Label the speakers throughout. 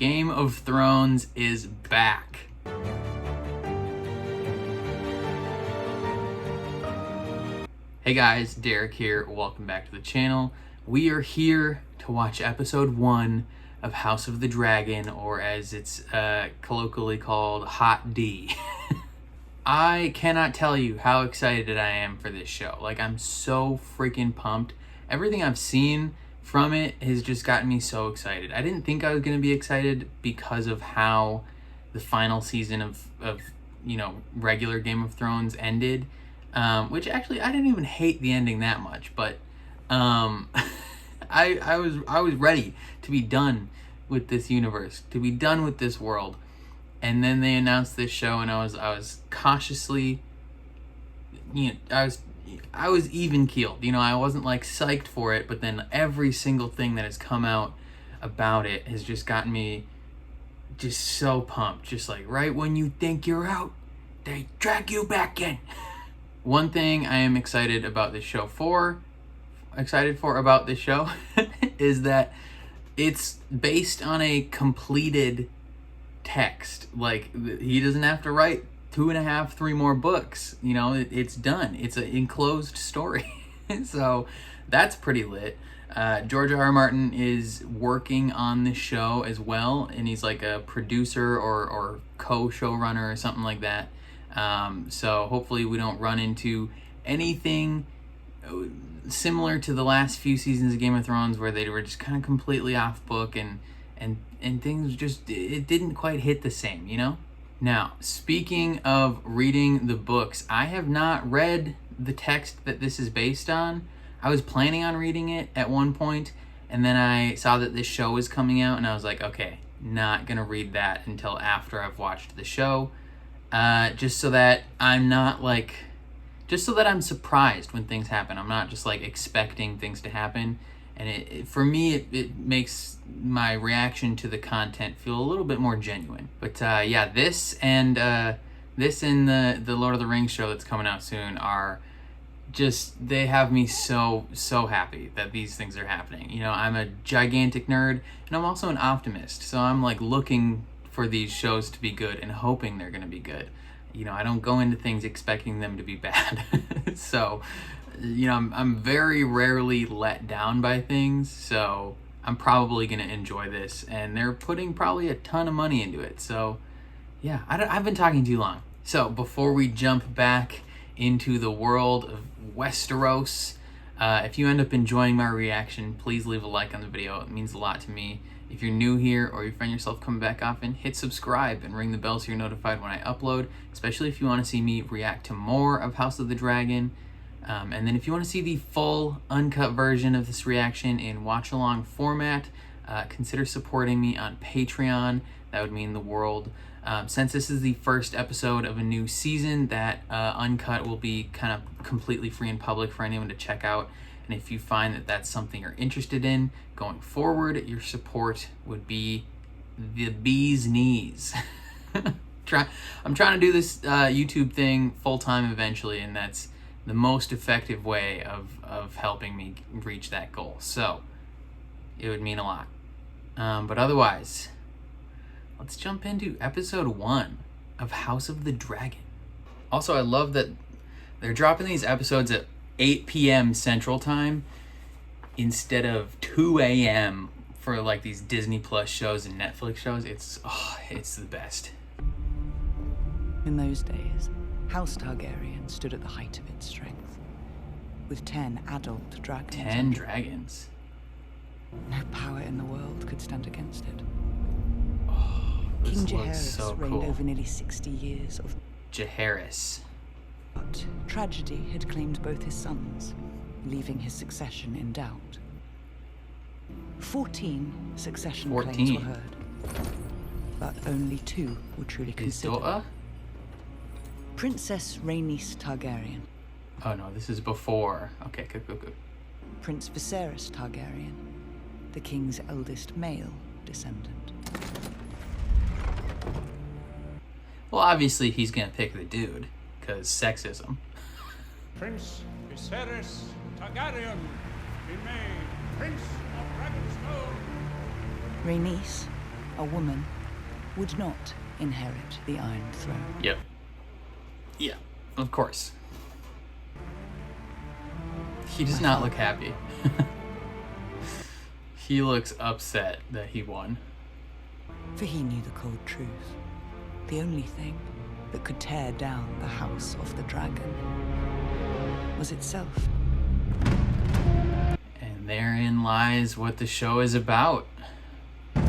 Speaker 1: Game of Thrones is back. Hey guys, Derek here. Welcome back to the channel. We are here to watch episode 1 of House of the Dragon, or as it's colloquially called, Hot D. I cannot tell you how excited I am for this show. Like, I'm so freaking pumped. Everything I've seen from it has just gotten me so excited. I didn't think I was going to be excited because of how the final season of regular Game of Thrones ended. Which actually, I didn't even hate the ending that much, but I was ready to be done with this universe, to be done with this world. And then they announced this show, and I was cautiously, I was even keeled. I wasn't like psyched for it, but then every single thing that has come out about it has just gotten me just so pumped. Just like right when you think you're out, they drag you back in. One thing I am excited about this show about this show is that it's based on a completed text. Like, he doesn't have to write 2.5, 3 more books. It's done. It's an enclosed story. So that's pretty lit. George R. R. Martin is working on the show as well, and he's like a producer or co-showrunner or something like that. So hopefully we don't run into anything similar to the last few seasons of Game of Thrones where they were just kind of completely off book and things just, it didn't quite hit the same, Now, speaking of reading the books, I have not read the text that this is based on. I was planning on reading it at one point, and then I saw that this show was coming out, and I was like, okay, not gonna read that until after I've watched the show. Just so that I'm surprised when things happen. I'm not just like expecting things to happen. And for me, it makes my reaction to the content feel a little bit more genuine. But yeah, this and the Lord of the Rings show that's coming out soon are just, they have me so happy that these things are happening. I'm a gigantic nerd, and I'm also an optimist. So I'm like looking for these shows to be good and hoping they're going to be good. I don't go into things expecting them to be bad. So, I'm very rarely let down by things. So I'm probably going to enjoy this, and they're putting probably a ton of money into it. So yeah, I've been talking too long. So before we jump back into the world of Westeros, if you end up enjoying my reaction, please leave a like on the video. It means a lot to me. If you're new here or you find yourself coming back often, hit subscribe and ring the bell so you're notified when I upload, especially if you want to see me react to more of House of the Dragon. And then if you want to see the full uncut version of this reaction in watch-along format, consider supporting me on Patreon. That would mean the world. Since this is the first episode of a new season, that uncut will be kind of completely free and public for anyone to check out. And if you find that that's something you're interested in going forward, your support would be the bee's knees. I'm trying to do this YouTube thing full-time eventually, and that's the most effective way of helping me reach that goal. So it would mean a lot. But otherwise, let's jump into episode 1 of House of the Dragon. Also, I love that they're dropping these episodes at 8 p.m. Central Time instead of 2 a.m. for like these Disney Plus shows and Netflix shows. It's the best.
Speaker 2: In those days, House Targaryen stood at the height of its strength, with 10 adult dragons.
Speaker 1: 10 dragons.
Speaker 2: No power in the world could stand against it.
Speaker 1: Oh,
Speaker 2: King
Speaker 1: this looks
Speaker 2: Heirs
Speaker 1: so
Speaker 2: reigned
Speaker 1: cool.
Speaker 2: over nearly 60 years of...
Speaker 1: Heirs.
Speaker 2: But tragedy had claimed both his sons, leaving his succession in doubt. 14 succession claims were heard, but only 2 were truly considered.
Speaker 1: His daughter?
Speaker 2: Princess Rhaenys Targaryen.
Speaker 1: Oh no, this is before. Okay, good.
Speaker 2: Prince Viserys Targaryen, the king's eldest male descendant.
Speaker 1: Well, obviously he's gonna pick the dude, because sexism.
Speaker 3: Prince Viserys Targaryen be made Prince of Dragonstone.
Speaker 2: Rhaenys, a woman would not inherit the Iron Throne.
Speaker 1: Yep. Yeah, of course. He does not look happy. He looks upset that he won.
Speaker 2: For he knew the cold truth. The only thing that could tear down the House of the Dragon was itself.
Speaker 1: And therein lies what the show is about. A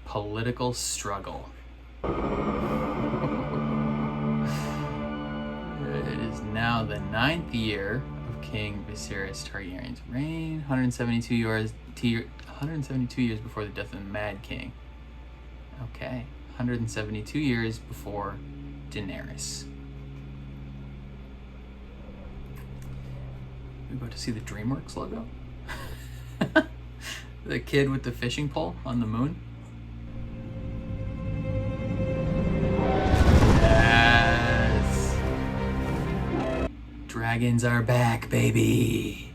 Speaker 1: political struggle. It is now the 9th year of King Viserys Targaryen's reign, 172 years before the death of the Mad King. Okay, 172 years before Daenerys. We about to see the DreamWorks logo? The kid with the fishing pole on the moon? Yes! Dragons are back, baby!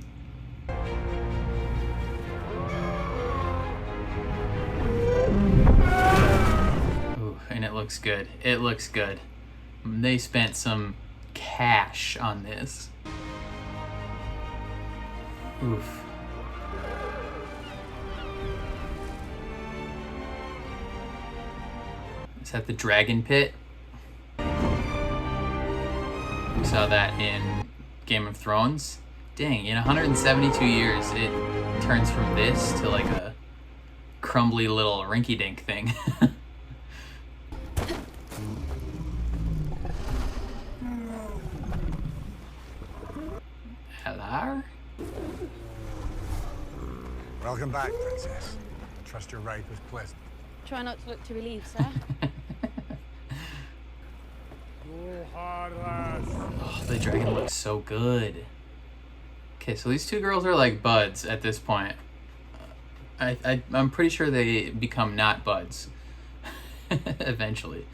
Speaker 1: Ooh, and it looks good. It looks good. They spent some cash on this. Oof. Is that the dragon pit? We saw that in Game of Thrones. Dang, in 172 years, it turns from this to like a crumbly little rinky-dink thing. Hello?
Speaker 4: Welcome back, Princess. Trust your ride was pleasant.
Speaker 5: Try not to look too relieved, sir.
Speaker 1: Oh, the dragon looks so good. Okay, so these two girls are like buds at this point. I'm pretty sure they become not buds eventually.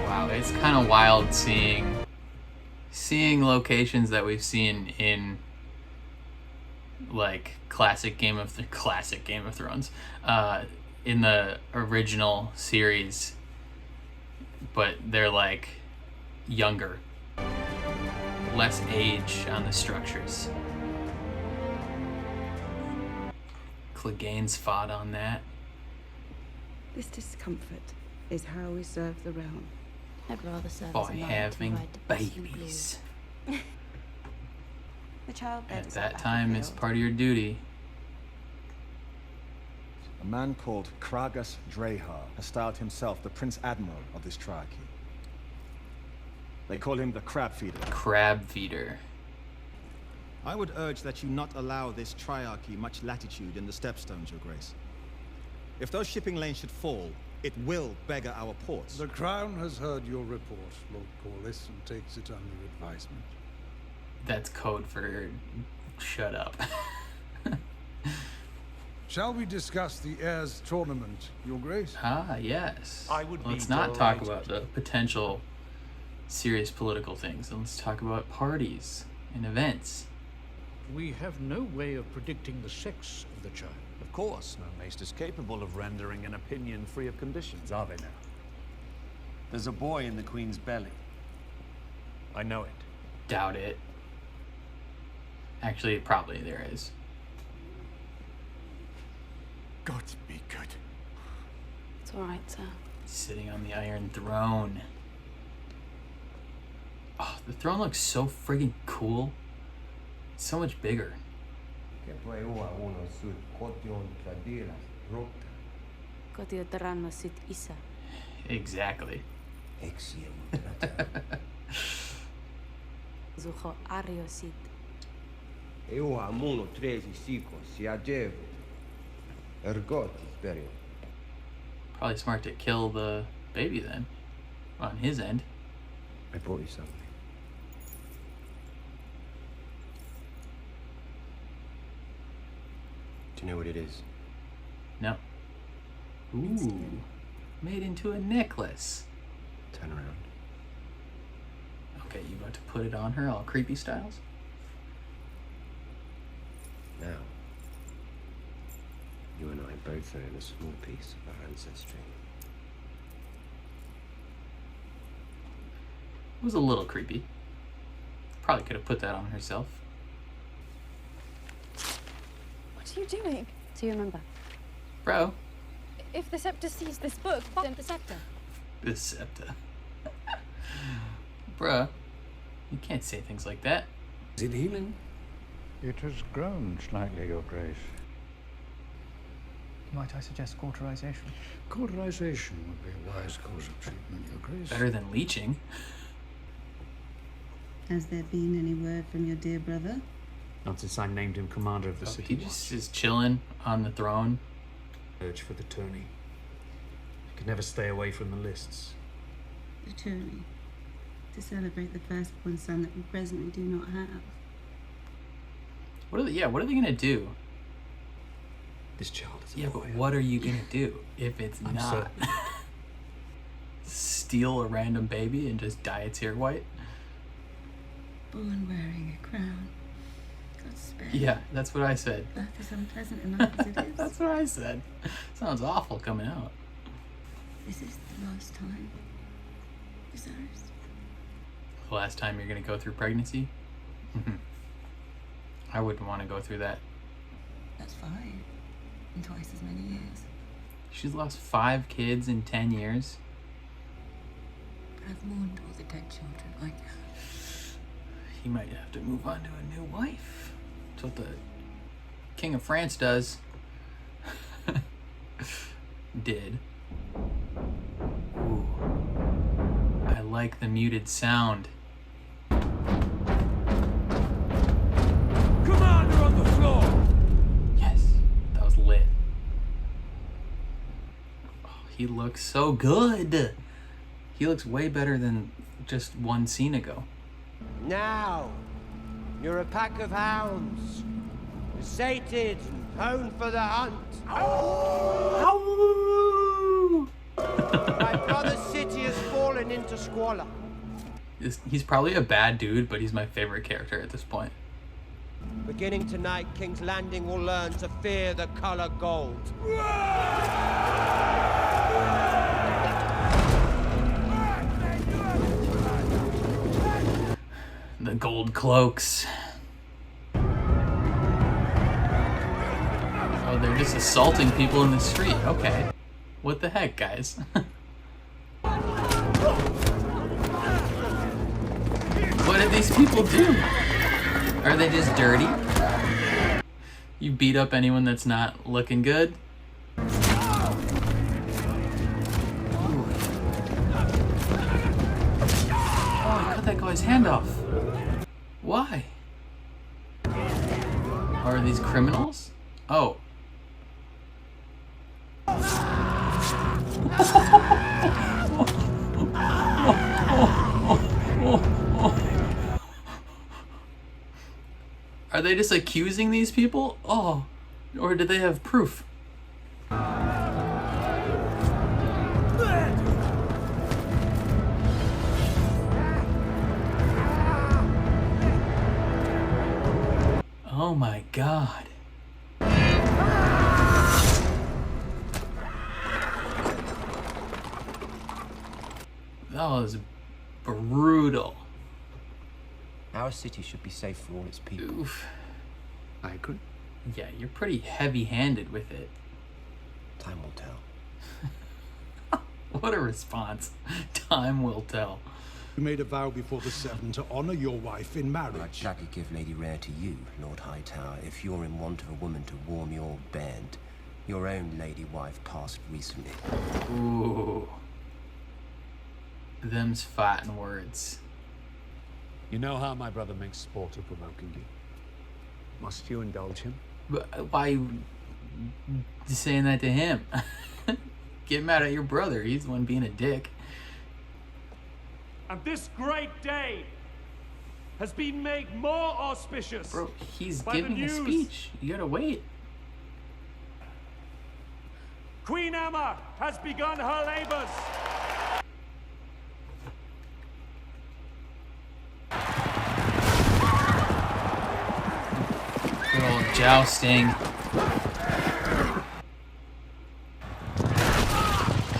Speaker 1: Wow, it's kind of wild seeing locations that we've seen in like classic Game of Thrones, in the original series, but they're like younger, less age on the structures. Clegane's fought on that.
Speaker 6: This discomfort is how we serve the realm.
Speaker 5: I'd rather serve
Speaker 1: By
Speaker 5: as a knight
Speaker 1: having
Speaker 5: to ride the best in
Speaker 1: babies.
Speaker 6: The child
Speaker 1: At that time, it's part of your duty.
Speaker 7: A man called Kragas Drehar has styled himself the Prince Admiral of this triarchy. They call him the Crab Feeder.
Speaker 1: Crab feeder.
Speaker 7: I would urge that you not allow this triarchy much latitude in the stepstones, Your Grace. If those shipping lanes should fall, it will beggar our ports.
Speaker 4: The Crown has heard your report, Lord Corlys, and takes it under advisement.
Speaker 1: That's code for shut up.
Speaker 4: Shall we discuss the Heirs tournament, Your Grace?
Speaker 1: Ah, yes.
Speaker 3: I would
Speaker 1: Let's
Speaker 3: be
Speaker 1: not talk
Speaker 3: delighted.
Speaker 1: about the potential serious political things. Let's talk about parties and events.
Speaker 8: We have no way of predicting the sex of the child.
Speaker 9: Of course, no maester is capable of rendering an opinion free of conditions, are they now?
Speaker 10: There's a boy in the Queen's belly.
Speaker 9: I know it.
Speaker 1: Doubt it. Actually, probably there is.
Speaker 4: God be good.
Speaker 5: It's all right, sir.
Speaker 1: Sitting on the Iron Throne. Oh, the throne looks so friggin' cool. It's so much bigger.
Speaker 5: Kotiotaranno sit isä.
Speaker 1: Exactly.
Speaker 5: Zuho ario sit.
Speaker 1: Probably smart to kill the baby then. On his end.
Speaker 10: I brought you something. Do you know what it is?
Speaker 1: No. Ooh. Made into a necklace.
Speaker 10: Turn around.
Speaker 1: Okay, you about to put it on her all creepy styles?
Speaker 10: Now, you and I both own a small piece of our ancestry.
Speaker 1: It was a little creepy. Probably could have put that on herself.
Speaker 11: What are you doing?
Speaker 5: Do you remember?
Speaker 1: Bro.
Speaker 11: If the scepter sees this book, then the scepter.
Speaker 1: The scepter. Bruh. You can't say things like that.
Speaker 4: Is it healing?
Speaker 8: It has grown slightly, Your Grace.
Speaker 12: Might I suggest cauterization?
Speaker 4: Cauterization would be a wise course of treatment, Your Grace.
Speaker 1: Better than leeching.
Speaker 6: Has there been any word from your dear brother?
Speaker 9: Not since I named him commander of the city.
Speaker 1: He just is chilling on the throne.
Speaker 9: Urge for the tourney. I could never stay away from the lists.
Speaker 6: The tourney. To celebrate the firstborn son that we presently do not have.
Speaker 1: What are they gonna do?
Speaker 9: This child is a
Speaker 1: Yeah,
Speaker 9: boy.
Speaker 1: but what are you gonna do if it's
Speaker 9: I'm
Speaker 1: not?
Speaker 9: certain.
Speaker 1: Steal a random baby and just dye its hair white?
Speaker 6: Born wearing a crown. God spare.
Speaker 1: Yeah, that's what I said.
Speaker 6: Birth is unpleasant enough as it is.
Speaker 1: That's what I said. Sounds awful coming out.
Speaker 6: This is the last time. Viserys.
Speaker 1: The last time you're gonna go through pregnancy? I wouldn't want to go through that.
Speaker 6: That's 5. In twice as many years.
Speaker 1: She's lost 5 kids in 10 years.
Speaker 6: But I've mourned all the dead children I know.
Speaker 1: He might have to move on to a new wife. That's what the King of France does. Did. Ooh. I like the muted sound.
Speaker 3: Commander on the floor!
Speaker 1: Yes, that was lit. Oh, he looks so good. He looks way better than just one scene ago.
Speaker 10: Now, you're a pack of hounds, sated and honed for the hunt. My brother's city has fallen into squalor.
Speaker 1: He's probably a bad dude, but he's my favorite character at this point.
Speaker 10: Beginning tonight, King's Landing will learn to fear the color gold.
Speaker 1: The gold cloaks. Oh, they're just assaulting people in the street. Okay. What the heck, guys? What did these people do? Are they just dirty? You beat up anyone that's not looking good? Oh, I cut that guy's hand off. Why? Are these criminals? Oh. Are they just accusing these people? Oh. Or did they have proof? Oh my God. That was brutal.
Speaker 10: Our city should be safe for all its people.
Speaker 1: Oof.
Speaker 4: I agree.
Speaker 1: Yeah, you're pretty heavy-handed with it.
Speaker 10: Time will tell.
Speaker 1: What a response. Time will tell.
Speaker 4: You made a vow before the Seven to honor your wife in marriage.
Speaker 10: I'd gladly give Lady Rare to you, Lord Hightower, if you're in want of a woman to warm your bed. Your own lady wife passed recently.
Speaker 1: Ooh. Them's fighting words.
Speaker 9: You know how my brother makes sport of provoking you. Must you indulge him?
Speaker 1: But why you saying that to him? Get mad at your brother. He's the one being a dick.
Speaker 3: And this great day has been made more auspicious.
Speaker 1: Bro, he's
Speaker 3: by
Speaker 1: giving
Speaker 3: the
Speaker 1: a
Speaker 3: news.
Speaker 1: speech. You gotta wait.
Speaker 3: Queen Emma has begun her labors.
Speaker 1: Good old Jousting.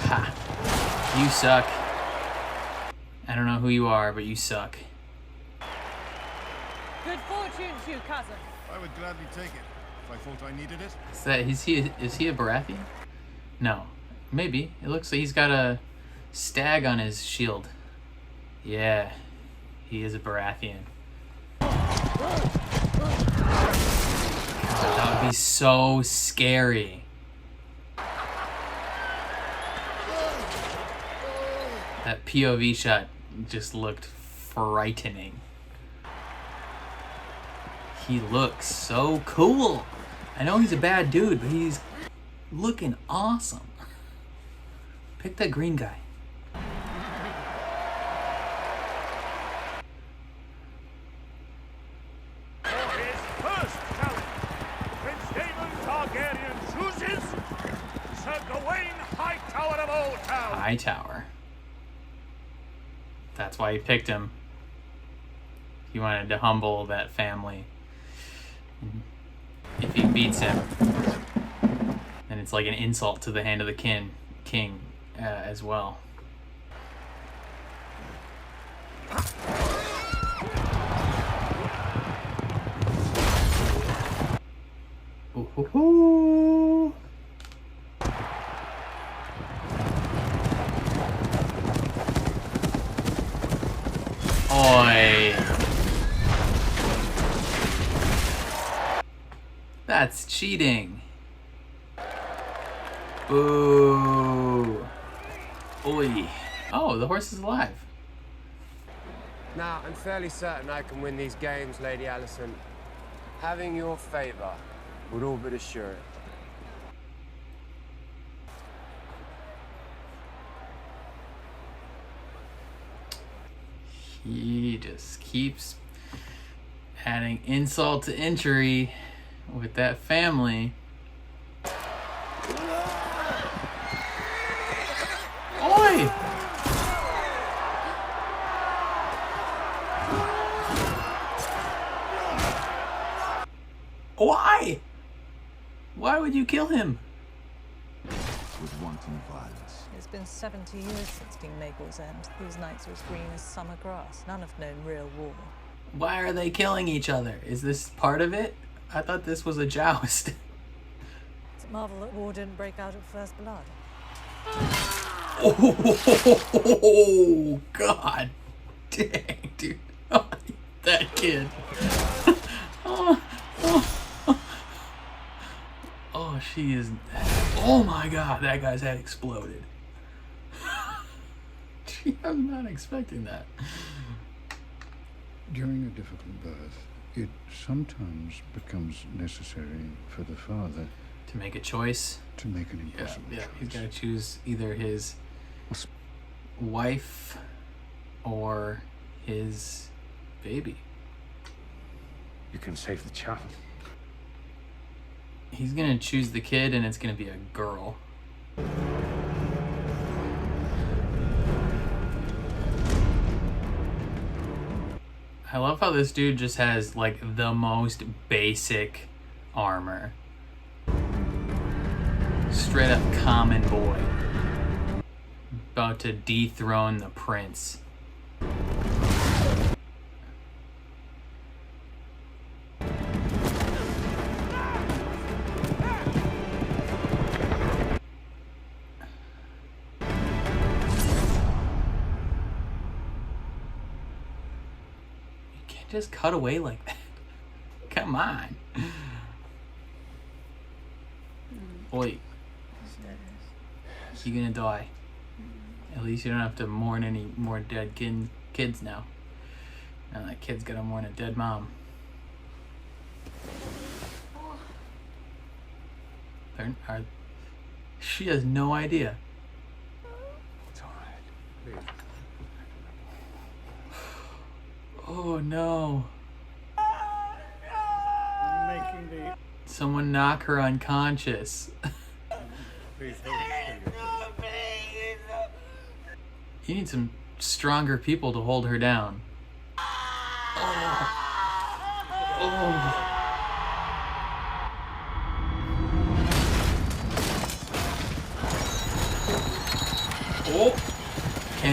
Speaker 1: Ha. You suck. I don't know who you are, but you suck.
Speaker 13: Good fortune to you, cousin.
Speaker 14: I would gladly take it if I thought I needed it.
Speaker 1: Is he a Baratheon? No. Maybe. It looks like he's got a stag on his shield. Yeah. He is a Baratheon. God, that would be so scary. That POV shot just looked frightening. He looks so cool. I know he's a bad dude, but he's looking awesome. Pick that green guy.
Speaker 3: For his first challenge, Prince Daemon Targaryen chooses Sir Gawain Hightower of Old Town.
Speaker 1: Hightower. That's why he picked him. He wanted to humble that family. If he beats him, then it's like an insult to the hand of the king as well. Ooh, hoo, hoo. Oi. That's cheating. Boo. Oi. Oh, the horse is alive.
Speaker 15: Now, I'm fairly certain I can win these games, Lady Alicent. Having your favor would all but assure it.
Speaker 1: He just keeps adding insult to injury with that family. Oi! Why? Why would you kill him?
Speaker 16: With wanton violence.
Speaker 17: It's been 70 years since King Maegor's end. These nights are as green as summer grass. None have known real war.
Speaker 1: Why are they killing each other? Is this part of it? I thought this was a joust.
Speaker 17: It's a marvel that war didn't break out at first blood.
Speaker 1: Oh, God. Dang, dude. Oh, that kid. Oh, she is... Oh, my God. That guy's head exploded. Gee, I'm not expecting that.
Speaker 4: During a difficult birth, it sometimes becomes necessary for the father
Speaker 1: to make a choice.
Speaker 4: To make an impossible choice.
Speaker 1: He's got to choose either his wife or his baby.
Speaker 9: You can save the child.
Speaker 1: He's gonna choose the kid, and it's gonna be a girl. I love how this dude just has like the most basic armor. Straight up common boy. About to dethrone the prince. Just cut away like that. Come on. Oi. You're gonna die. At least you don't have to mourn any more dead kids now. Now that kid's gotta mourn a dead mom. She has no idea.
Speaker 9: It's alright.
Speaker 1: Oh no.
Speaker 3: I'm making the...
Speaker 1: Someone knock her unconscious.
Speaker 3: Please hold it.
Speaker 1: You need some stronger people to hold her down. Oh.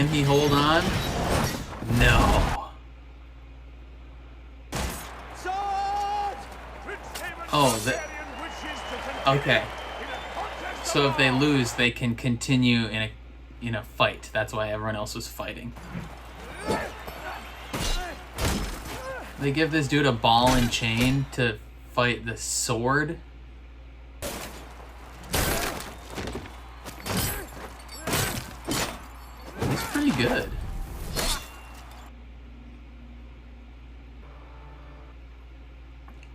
Speaker 1: Can he hold on? No. Oh, okay. So if they lose, they can continue in a fight. That's why everyone else was fighting. They give this dude a ball and chain to fight the sword. He's pretty good.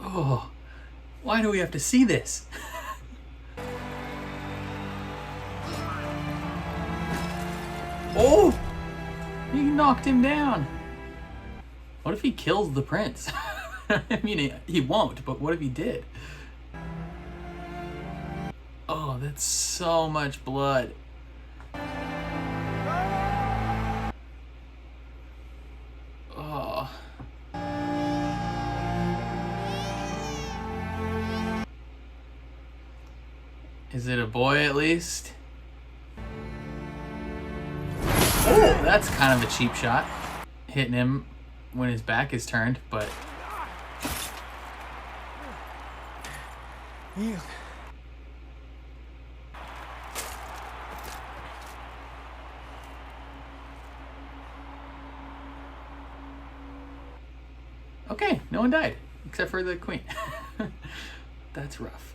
Speaker 1: Oh, why do we have to see this? Oh, he knocked him down. What if he kills the prince? I mean, he won't, but what if he did? Oh, that's so much blood. Oh. Is it a boy at least? Oh, that's kind of a cheap shot. Hitting him when his back is turned, but...
Speaker 18: Yield.
Speaker 1: Okay, no one died, except for the queen. That's rough.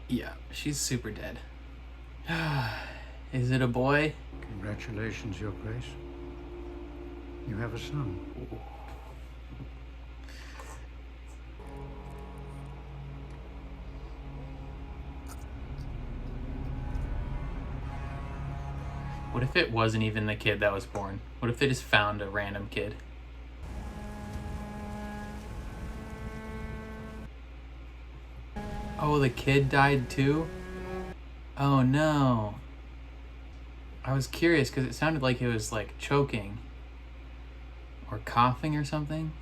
Speaker 1: Yeah, she's super dead. Is it a boy?
Speaker 4: Congratulations, Your Grace. You have a son.
Speaker 1: What if it wasn't even the kid that was born? What if they just found a random kid? Oh, the kid died too? Oh no. I was curious because it sounded like it was like choking or coughing or something.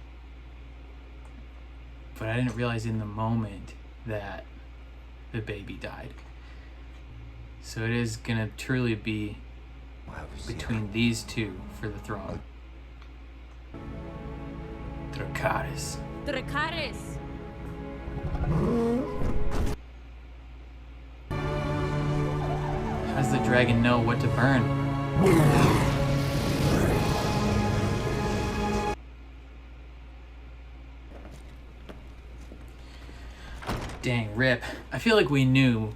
Speaker 1: But I didn't realize in the moment that the baby died. So it is gonna truly be between these two for the throne. Dracarys.
Speaker 5: Dracarys!
Speaker 1: How does the dragon know what to burn? Dang, rip. I feel like we knew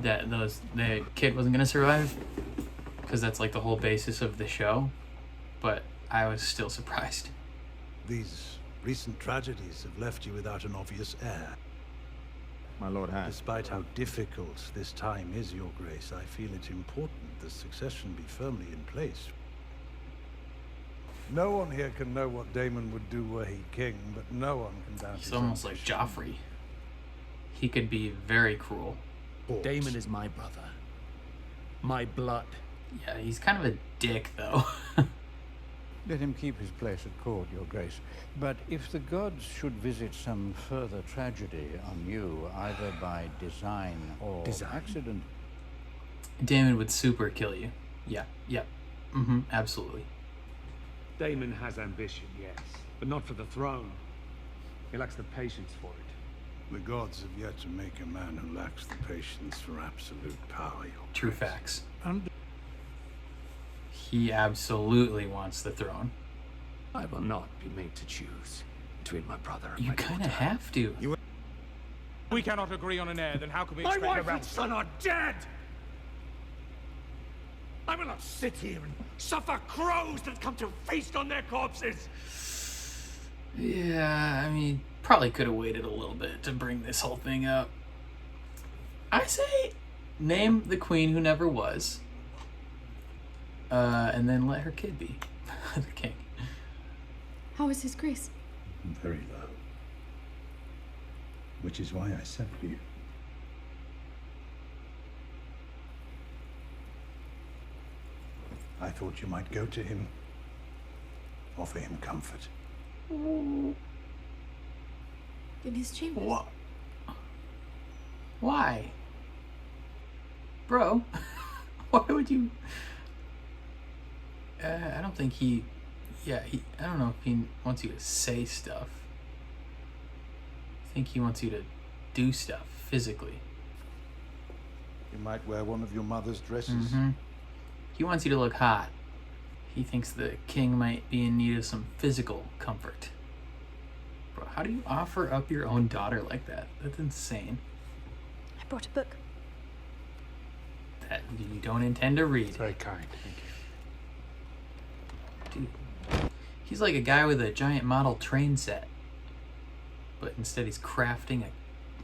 Speaker 1: that the kid wasn't gonna survive, because that's like the whole basis of the show, but I was still surprised.
Speaker 19: These recent tragedies have left you without an obvious heir.
Speaker 7: My lord has.
Speaker 19: Despite how difficult this time is, Your Grace, I feel it's important the succession be firmly in place. No one here can know what Daemon would do were he king, but no one can doubt
Speaker 1: He's almost like Joffrey. He could be very cruel.
Speaker 9: Daemon is my brother. My blood.
Speaker 1: Yeah, he's kind of a dick, though.
Speaker 4: Let him keep his place at court, Your Grace. But if the gods should visit some further tragedy on you, either by design or accident...
Speaker 1: Daemon would super kill you. Yeah, yeah. Mm-hmm, absolutely.
Speaker 9: Daemon has ambition, yes, but not for the throne. He lacks the patience for it.
Speaker 19: The gods have yet to make a man who lacks the patience for absolute power, Your
Speaker 1: True
Speaker 19: Grace.
Speaker 1: facts. He absolutely wants the throne.
Speaker 9: I will not be made to choose between my brother and
Speaker 1: You
Speaker 9: my
Speaker 1: kind of
Speaker 9: daughter.
Speaker 1: have to.
Speaker 3: We cannot agree on an heir, then how can we
Speaker 9: My
Speaker 3: expect
Speaker 9: wife
Speaker 3: a
Speaker 9: and son are dead! I will not sit here and suffer crows that come to feast on their corpses!
Speaker 1: Yeah, I mean, probably could have waited a little bit to bring this whole thing up. I say, name the queen who never was. And then let her kid be the king.
Speaker 5: How is his grace?
Speaker 4: Very low. Which is why I sent for you.
Speaker 19: I thought you might go to him, offer him comfort.
Speaker 5: In his chamber?
Speaker 1: What? Why? Bro, Why would you? I don't think he. Yeah, I don't know if he wants you to say stuff. I think he wants you to do stuff physically.
Speaker 19: You might wear one of your mother's dresses.
Speaker 1: He wants you to look hot. He thinks the king might be in need of some physical comfort. Bro, how do you offer up your own daughter like that? That's insane.
Speaker 11: I brought a book.
Speaker 1: That you don't intend to read.
Speaker 9: Very kind, thank you.
Speaker 1: Dude, he's like a guy with a giant model train set. But instead he's crafting an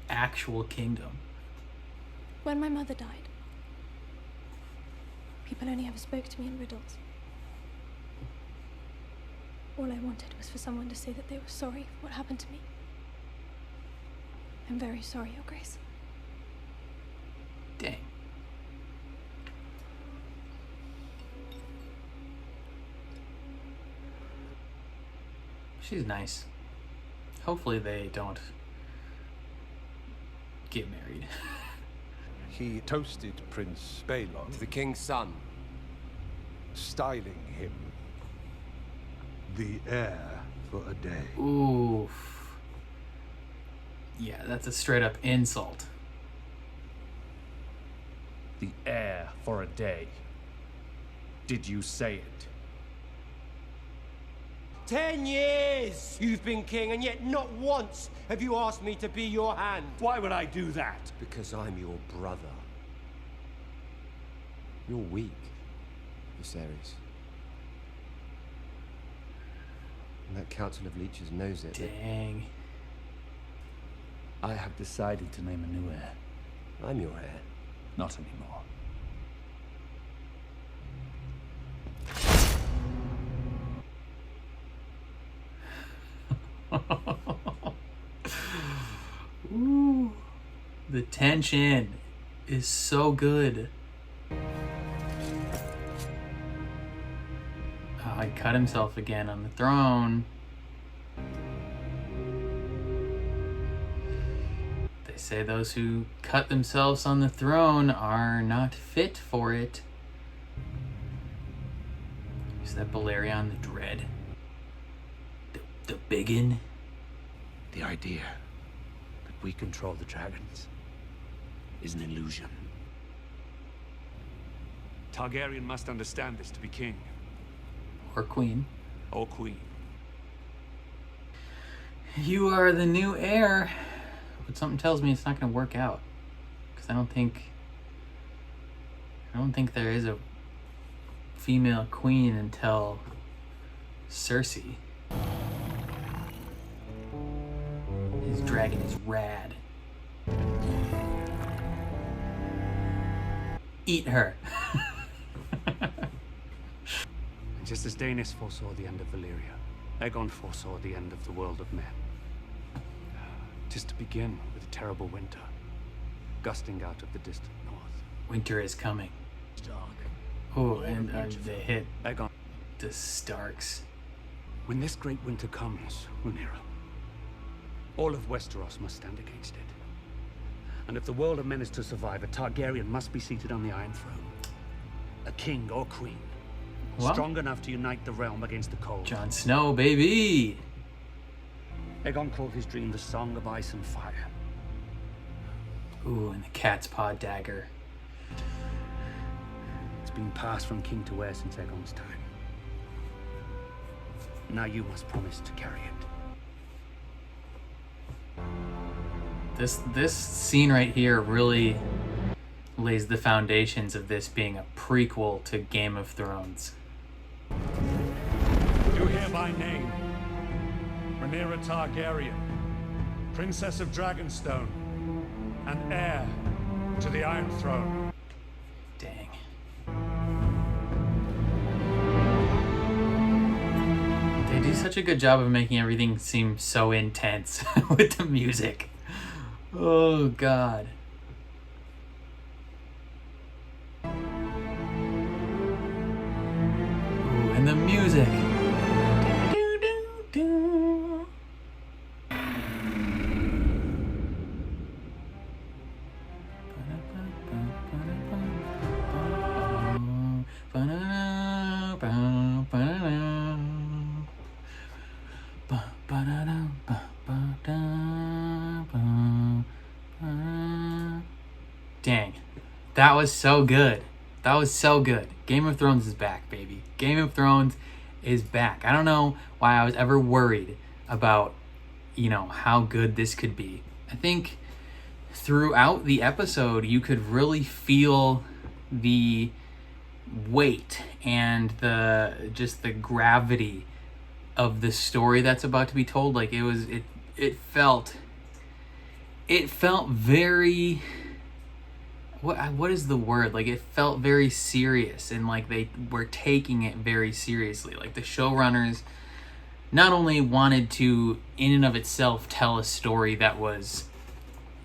Speaker 1: actual kingdom.
Speaker 11: When my mother died, people only ever spoke to me in riddles. All I wanted was for someone to say that they were sorry for what happened to me. I'm very sorry, Your Grace.
Speaker 1: Dang. She's nice. Hopefully they don't get married.
Speaker 19: He toasted Prince Balon,
Speaker 15: The king's son.
Speaker 19: styling him the heir for a day.
Speaker 1: Oof. Yeah, that's a straight up insult.
Speaker 9: The heir for a day. Did you say it?
Speaker 15: 10 years you've been king, and yet not once have you asked me to be your hand.
Speaker 9: Why would I do that?
Speaker 15: Because I'm your brother. You're weak, Viserys. And that Council of Leeches knows it.
Speaker 1: Dang.
Speaker 9: I have decided to name a new heir.
Speaker 15: I'm your heir.
Speaker 9: Not anymore.
Speaker 1: Ooh, the tension is so good. Oh, he cut himself again on the throne. They say those who cut themselves on the throne are not fit for it. Is that Balerion the Dread? The biggin?
Speaker 9: The idea that we control the dragons is an illusion. Targaryen must understand this to be king.
Speaker 1: Or queen.
Speaker 9: Or queen.
Speaker 1: You are the new heir. But something tells me it's not going to work out. Because I don't think there is a female queen until Cersei. His dragon is rad. Eat her.
Speaker 9: Just as Daenerys foresaw the end of Valyria, Aegon foresaw the end of the world of men. Just to begin with a terrible winter, gusting out of the distant north.
Speaker 1: Winter is coming.
Speaker 9: Dark.
Speaker 1: Oh, and they hit
Speaker 9: Aegon.
Speaker 1: The Starks.
Speaker 9: When this great winter comes, Rhaenyra, all of Westeros must stand against it. And if the world of men is to survive, a Targaryen must be seated on the Iron Throne. A king or queen.
Speaker 1: What?
Speaker 9: Strong enough to unite the realm against the cold.
Speaker 1: Jon Snow, baby!
Speaker 9: Aegon called his dream the Song of Ice and Fire.
Speaker 1: Ooh, and the cat's paw dagger.
Speaker 9: It's been passed from king to heir since Aegon's time. Now you must promise to carry it.
Speaker 1: This scene right here really lays the foundations of this being a prequel to Game of Thrones.
Speaker 3: You hereby name Rhaenyra Targaryen, Princess of Dragonstone, and heir to the Iron Throne.
Speaker 1: Dang. They do such a good job of making everything seem so intense with the music. Oh, God. Ooh, and the music. Dang. That was so good. That was so good. Game of Thrones is back, baby. Game of Thrones is back. I don't know why I was ever worried about, you know, how good this could be. I think throughout the episode, you could really feel the weight and the gravity of the story that's about to be told. Like it felt very, what is the word? Like it felt very serious, and like they were taking it very seriously. Like the showrunners not only wanted to in and of itself tell a story that was,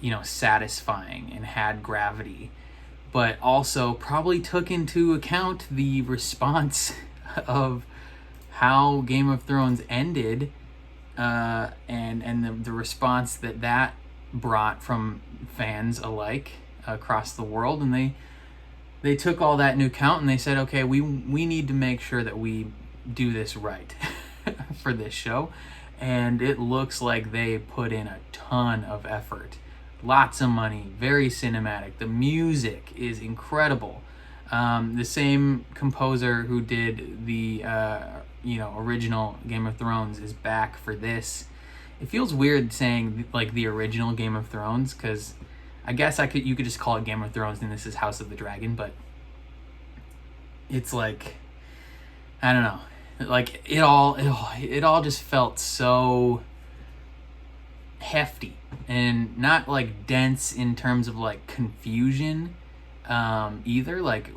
Speaker 1: you know, satisfying and had gravity, but also probably took into account the response of how Game of Thrones ended, and the response that brought from fans alike across the world. And they took all that into account, and they said, okay, we need to make sure that we do this right for this show. And it looks like they put in a ton of effort. Lots of money, very cinematic. The music is incredible. The same composer who did the original Game of Thrones is back for this. It feels weird saying like the original Game of Thrones, because I guess you could just call it Game of Thrones and this is House of the Dragon, but it's like, I don't know. Like it all just felt so hefty and not like dense in terms of like confusion either, like,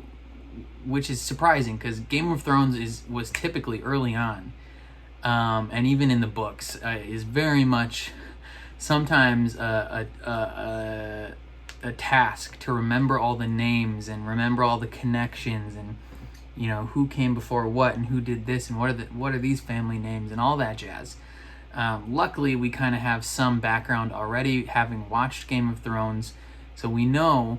Speaker 1: which is surprising because Game of Thrones was typically early on, and even in the books is very much sometimes a task to remember all the names and remember all the connections, and you know who came before what and who did this and what are these family names and all that jazz. Luckily, we kind of have some background already, having watched Game of Thrones, so we know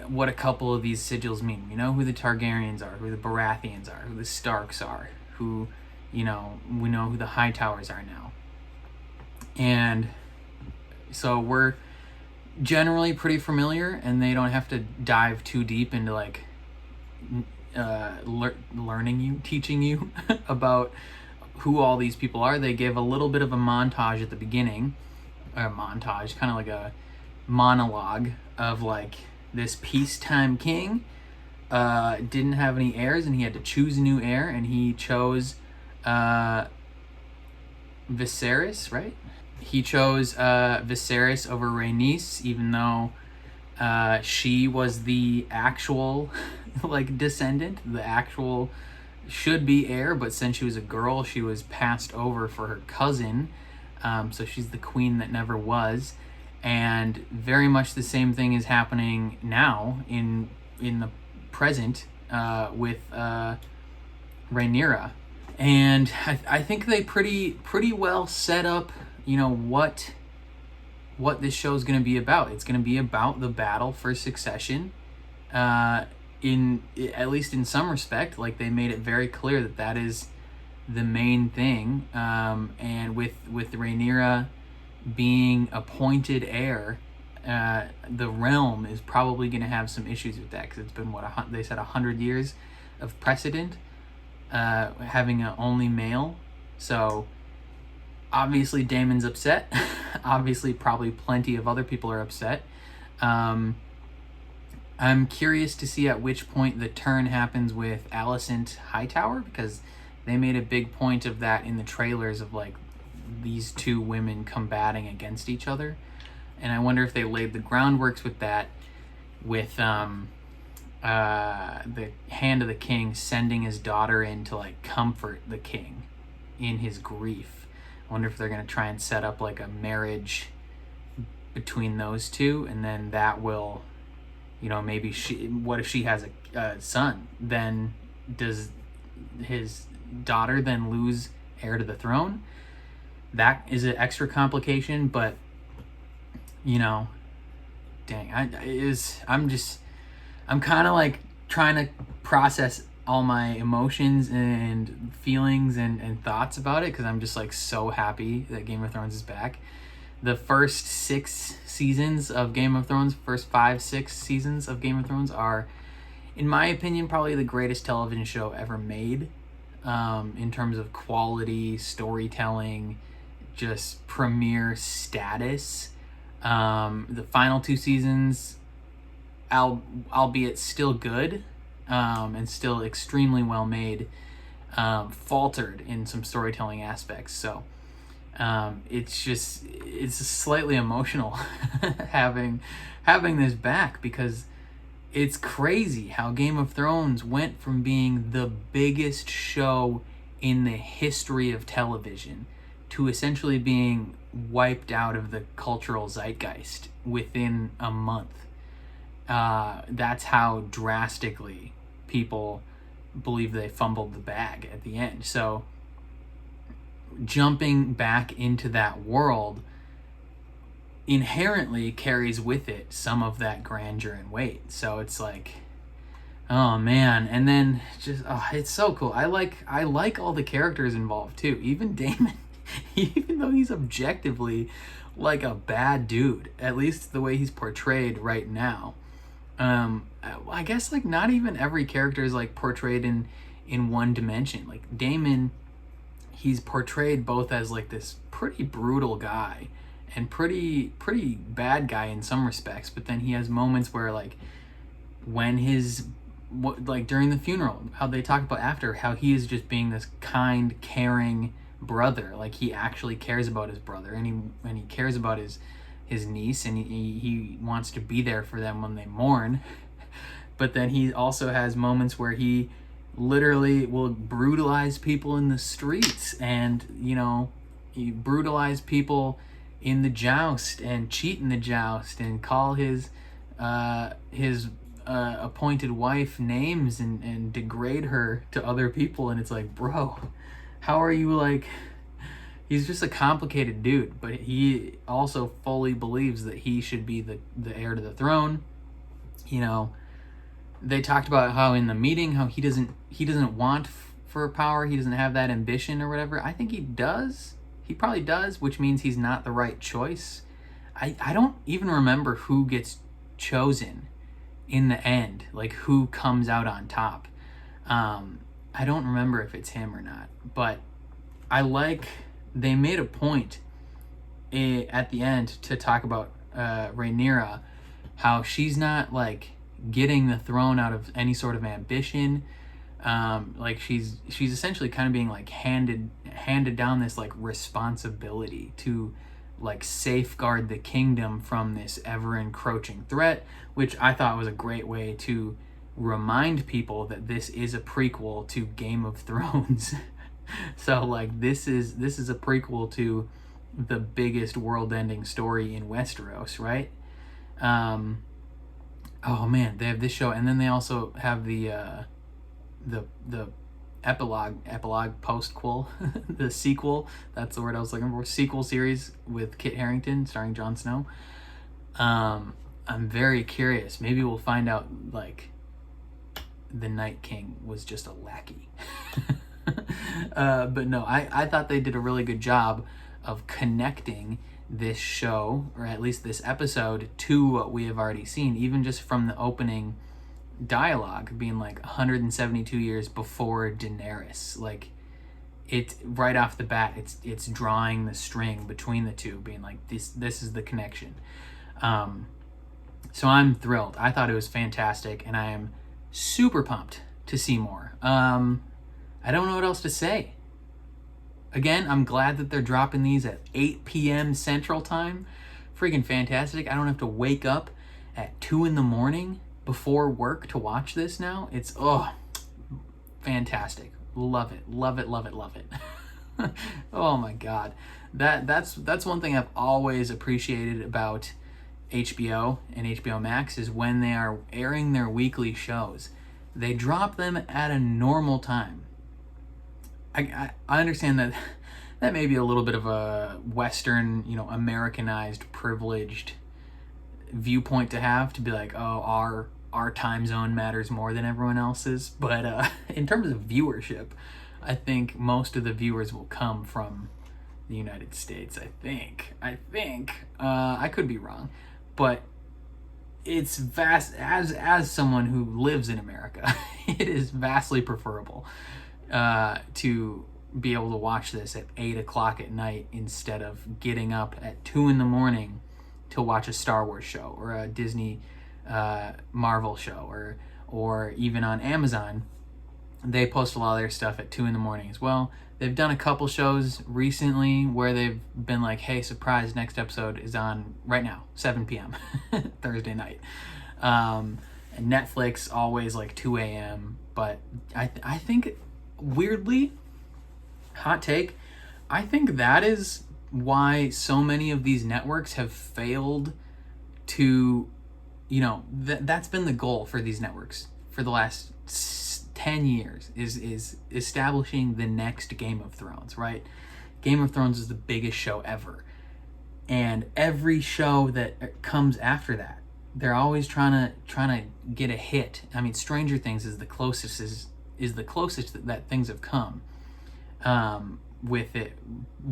Speaker 1: what a couple of these sigils mean. We know who the Targaryens are, who the Baratheons are, who the Starks are, who, you know, we know who the Hightowers are now. And so we're generally pretty familiar, and they don't have to dive too deep into like teaching you about who all these people are. They give a little bit of a montage at the beginning, kind of like a monologue of like this peacetime king didn't have any heirs, and he had to choose a new heir, and he chose Viserys, right? He chose Viserys over Rhaenys, even though she was the actual like descendant, the actual should be heir, but since she was a girl, she was passed over for her cousin. So she's the queen that never was. And very much the same thing is happening now in the present with Rhaenyra. And I think they pretty well set up, you know, what this show is going to be about. It's going to be about the battle for succession. In at least in some respect, like they made it very clear that is the main thing. And with Rhaenyra being appointed heir, the realm is probably going to have some issues with that, because it's been they said 100 years of precedent having an only male. So obviously Daemon's upset. Obviously probably plenty of other people are upset. I'm curious to see at which point the turn happens with Alicent Hightower, because they made a big point of that in the trailers of like these two women combating against each other. And I wonder if they laid the groundworks with that, with the Hand of the King sending his daughter in to like comfort the king in his grief. I wonder if they're going to try and set up like a marriage between those two, and then that will, you know, maybe what if she has a son? Then does his daughter then lose heir to the throne? That is an extra complication, but you know, dang, I'm kind of like trying to process all my emotions and feelings and thoughts about it, because I'm just like so happy that Game of Thrones is back. the first 6 seasons of Game of Thrones, first 5-6 seasons of Game of Thrones are, in my opinion, probably the greatest television show ever made, in terms of quality, storytelling, just premiere status. The final 2 seasons, albeit still good, and still extremely well made, faltered in some storytelling aspects. So it's slightly emotional having this back, because it's crazy how Game of Thrones went from being the biggest show in the history of television to essentially being wiped out of the cultural zeitgeist within a month. That's how drastically people believe they fumbled the bag at the end. So jumping back into that world inherently carries with it some of that grandeur and weight. So it's like, oh man. And then just, it's so cool. I like all the characters involved too. Even Daemon, even though he's objectively like a bad dude, at least the way he's portrayed right now. I guess like not even every character is like portrayed in one dimension. Like Daemon, he's portrayed both as like this pretty brutal guy and pretty bad guy in some respects, but then he has moments where like when like during the funeral, how they talk about after, how he is just being this kind, caring brother. Like he actually cares about his brother, and he cares about his niece, and he wants to be there for them when they mourn. But then he also has moments where he literally will brutalize people in the streets, and he brutalize people in the joust and cheat in the joust and call his appointed wife names and degrade her to other people. And it's like, bro, how are you like... He's just a complicated dude, but he also fully believes that he should be the heir to the throne. They talked about how in the meeting, how he doesn't want for power, he doesn't have that ambition or whatever. I think he does. He probably does, which means he's not the right choice. I don't even remember who gets chosen in the end, like who comes out on top. I don't remember if it's him or not, but they made a point at the end to talk about Rhaenyra, how she's not like getting the throne out of any sort of ambition. Like she's essentially kind of being like handed down this like responsibility to like safeguard the kingdom from this ever encroaching threat, which I thought was a great way to remind people that this is a prequel to Game of Thrones. So like this is a prequel to the biggest world-ending story in Westeros, right? Oh man, they have this show, and then they also have the epilogue postquel, the sequel. That's the word I was looking for. Sequel series with Kit Harington starring Jon Snow. I'm very curious. Maybe we'll find out like the Night King was just a lackey. But no, I thought they did a really good job of connecting this show, or at least this episode, to what we have already seen, even just from the opening dialogue being like 172 years before Daenerys. Like it right off the bat, it's drawing the string between the two, being like this is the connection. So I'm thrilled. I thought it was fantastic, and I am super pumped to see more. I don't know what else to say. Again, I'm glad that they're dropping these at 8 p.m. Central Time. Freaking fantastic. I don't have to wake up at 2 in the morning before work to watch this now. It's, fantastic. Love it. Love it, love it, love it. Oh my God. That's one thing I've always appreciated about HBO and HBO Max, is when they are airing their weekly shows, they drop them at a normal time. I understand that may be a little bit of a Western, Americanized, privileged viewpoint to have, to be like, oh, our time zone matters more than everyone else's. But in terms of viewership, I think most of the viewers will come from the United States, I think. I could be wrong, but it's vast, as someone who lives in America, it is vastly preferable to be able to watch this at 8 o'clock at night instead of getting up at 2 in the morning to watch a Star Wars show or a Disney Marvel show, or even on Amazon. They post a lot of their stuff at 2 in the morning as well. They've done a couple shows recently where they've been like, hey, surprise, next episode is on right now, 7 p.m. Thursday night. And Netflix, always like 2 a.m. But I think, weirdly, hot take, I think that is why so many of these networks have failed to, that's been the goal for these networks for the last 10 years, is establishing the next Game of Thrones, right? Game of Thrones is the biggest show ever. And every show that comes after that, they're always trying to get a hit. I mean, Stranger Things is the closest that things have come, with it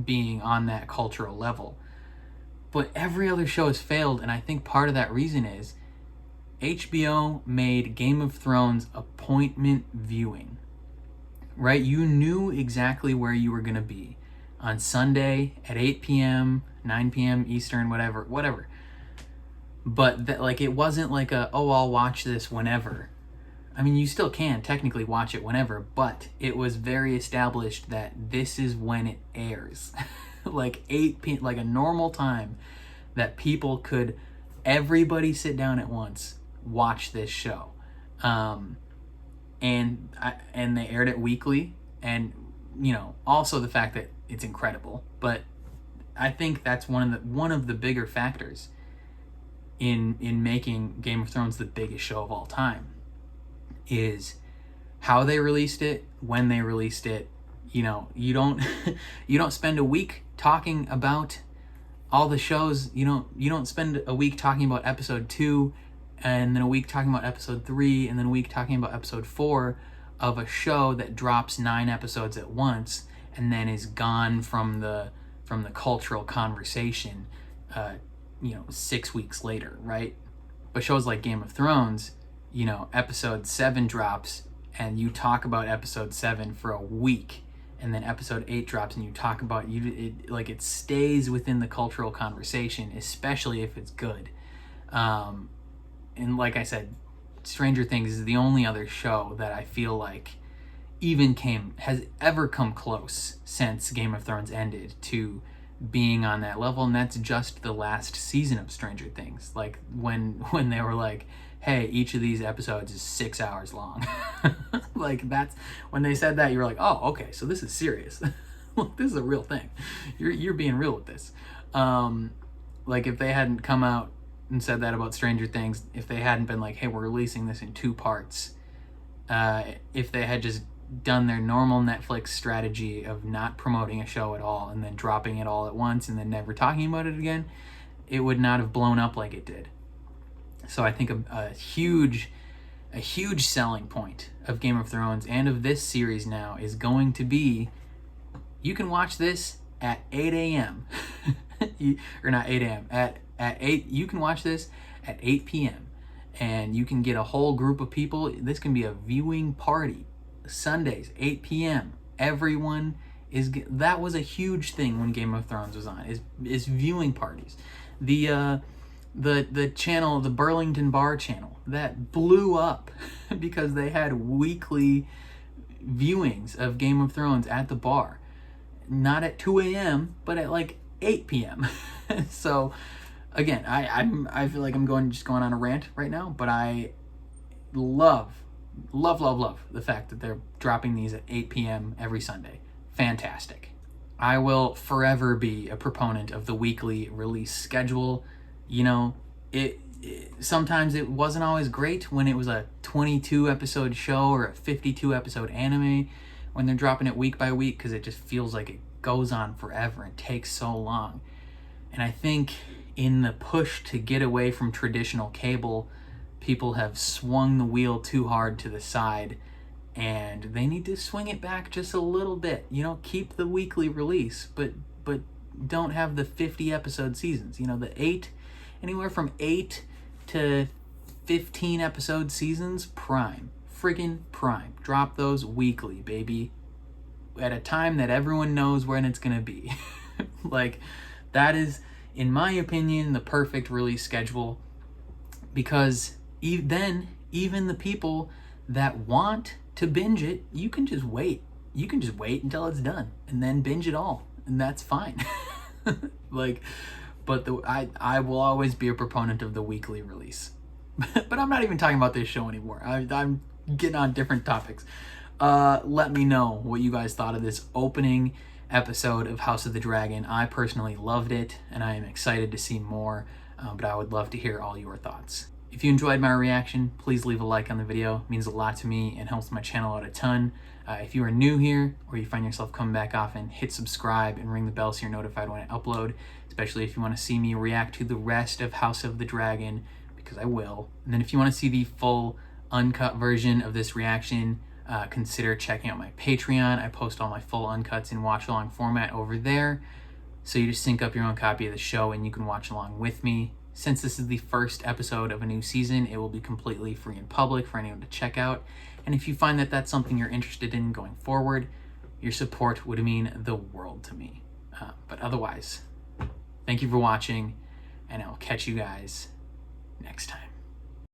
Speaker 1: being on that cultural level. But every other show has failed, and I think part of that reason is HBO made Game of Thrones appointment viewing, right? You knew exactly where you were going to be on Sunday at 8 p.m., 9 p.m. Eastern, whatever. But that, like, it wasn't like I'll watch this whenever. I mean, you still can technically watch it whenever, but it was very established that this is when it airs. Like 8 p.m., like a normal time that people could, everybody sit down at once, watch this show. And they aired it weekly, and also the fact that it's incredible. But I think that's one of the bigger factors in making Game of Thrones the biggest show of all time, is how they released it, when they released it. You don't spend a week talking about all the shows. You don't spend a week talking about episode 2, and then a week talking about episode 3, and then a week talking about episode 4 of a show that drops 9 episodes at once and then is gone from the cultural conversation 6 weeks later, right? But shows like Game of Thrones, episode 7 drops and you talk about episode 7 for a week, and then episode 8 drops and you talk about it stays within the cultural conversation, especially if it's good. And like I said, Stranger Things is the only other show that I feel like has ever come close since Game of Thrones ended to being on that level, and that's just the last season of Stranger Things. Like when they were like, hey, each of these episodes is 6 hours long. Like, that's when they said that, you were like, oh, okay, so this is serious. This is a real thing. You're being real with this. Like, if they hadn't come out and said that about Stranger Things, if they hadn't been like, hey, we're releasing this in 2 parts, if they had just done their normal Netflix strategy of not promoting a show at all and then dropping it all at once and then never talking about it again, it would not have blown up like it did. So I think a huge selling point of Game of Thrones and of this series now is going to be, you can watch this at 8 a.m. or not 8 a.m. At 8, you can watch this at 8 p.m. and you can get a whole group of people. This can be a viewing party. Sundays, 8 p.m. Everyone is. That was a huge thing when Game of Thrones was on. Is viewing parties. The channel, the Burlington Bar channel, that blew up because they had weekly viewings of Game of Thrones at the bar, not at 2 a.m. but at like 8 p.m. So again, I feel like I'm going on a rant right now, but I love the fact that they're dropping these at 8 p.m. every Sunday. Fantastic. I will forever be a proponent of the weekly release schedule. Sometimes it wasn't always great when it was a 22 episode show or a 52 episode anime, when they're dropping it week by week, because it just feels like it goes on forever and takes so long. And I think in the push to get away from traditional cable, people have swung the wheel too hard to the side, and they need to swing it back just a little bit. Keep the weekly release, but but don't have the 50 episode seasons. You know, anywhere from 8 to 15 episode seasons, prime. Friggin' prime. Drop those weekly, baby. At a time that everyone knows when it's gonna be. Like, that is, in my opinion, the perfect release schedule, because then even the people that want to binge it, you can just wait. You can just wait until it's done and then binge it all, and that's fine. Like, but I will always be a proponent of the weekly release. But I'm not even talking about this show anymore. I'm getting on different topics. Let me know what you guys thought of this opening episode of House of the Dragon. I personally loved it, and I am excited to see more, but I would love to hear all your thoughts. If you enjoyed my reaction, please leave a like on the video. It means a lot to me and helps my channel out a ton. If you are new here, or you find yourself coming back often, hit subscribe and ring the bell so you're notified when I upload, especially if you want to see me react to the rest of House of the Dragon, because I will. And then if you want to see the full uncut version of this reaction, consider checking out my Patreon. I post all my full uncuts in watch-along format over there, so you just sync up your own copy of the show and you can watch along with me. Since this is the first episode of a new season, it will be completely free and public for anyone to check out. And if you find that that's something you're interested in going forward, your support would mean the world to me. But otherwise, thank you for watching, and I'll catch you guys next time.